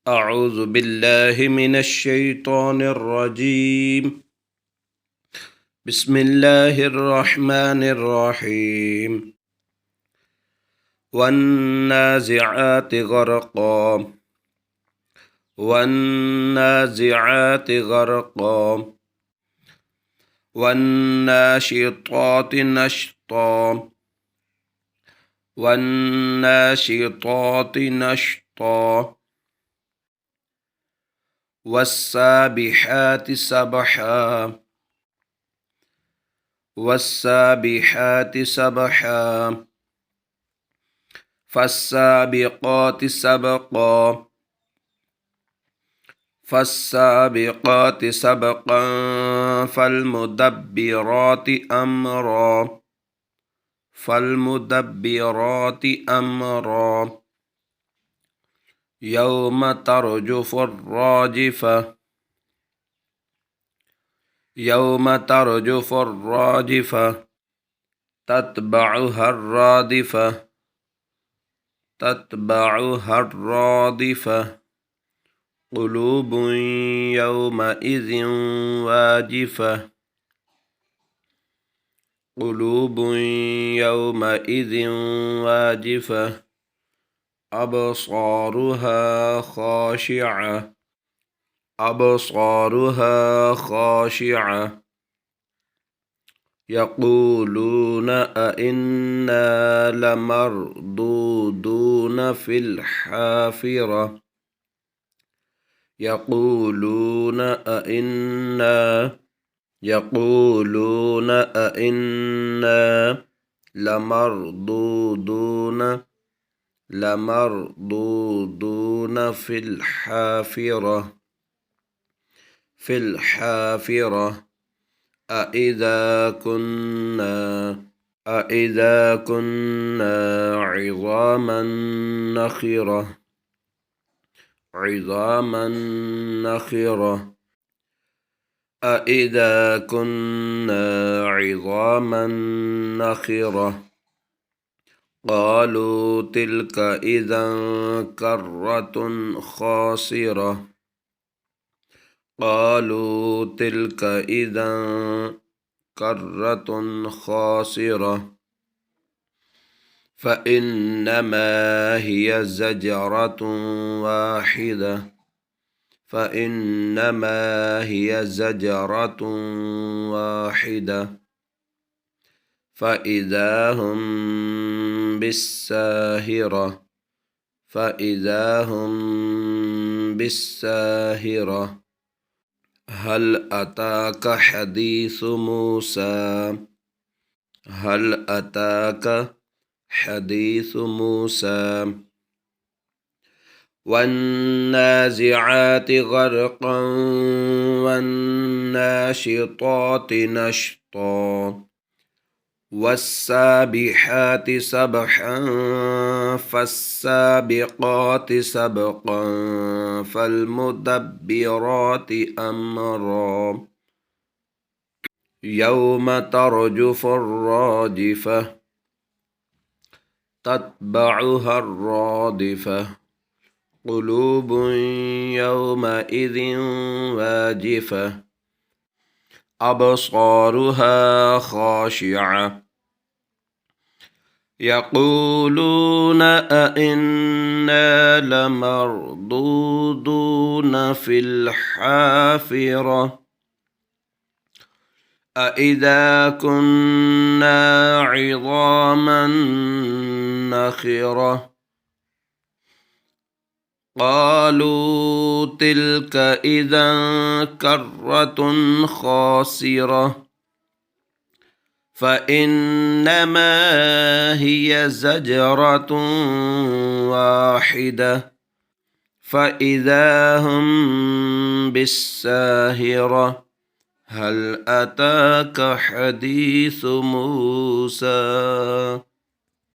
أعوذ بالله من الشيطان الرجيم. بسم الله الرحمن الرحيم. والنازعات غرقا والنازعات غرقا والناشطات نشطا والناشطات نشطا والسابحات سبحا والسابحات سبحا فالسابقات سبقا فالسابقات سبقا فالمدبرات أمرا فالمدبرات أمرا يوم ترجف الراجفة يوم ترجف الراجفة تتبعها الرادفة تتبعها الرادفة قلوب يومئذ واجفة قلوب يومئذ واجفة أبصارها خاشعة أبصارها خاشعة يقولون أئنا لمردودون في الحافرة يقولون أئنا لمردودون في الحافرة أئذا كنا عظاما نخرة أئذا كنا عظاما نخرة قالوا تلك إذا كرة خاسرة قالوا تلك إذا كرة خاسرة فإنما هي زجرة واحدة فإذا هم بالساهرة هل أتاك حديث موسى والنازعات غرقا والناشطات نشطا والسابحات سبحا فالسابقات سبقا فالمدبرات أمرا يوم ترجف الراجفة تتبعها الرادفة قلوب يومئذ واجفة أبصارها خاشعة يقولون أئنا لمردودون في الحافرة أئذا كنا عظاما نخرة قالوا تلك إذا كرة خاسرة فإنما هي زجرة واحدة فإذا هم بالساهرة هل أتاك حديث موسى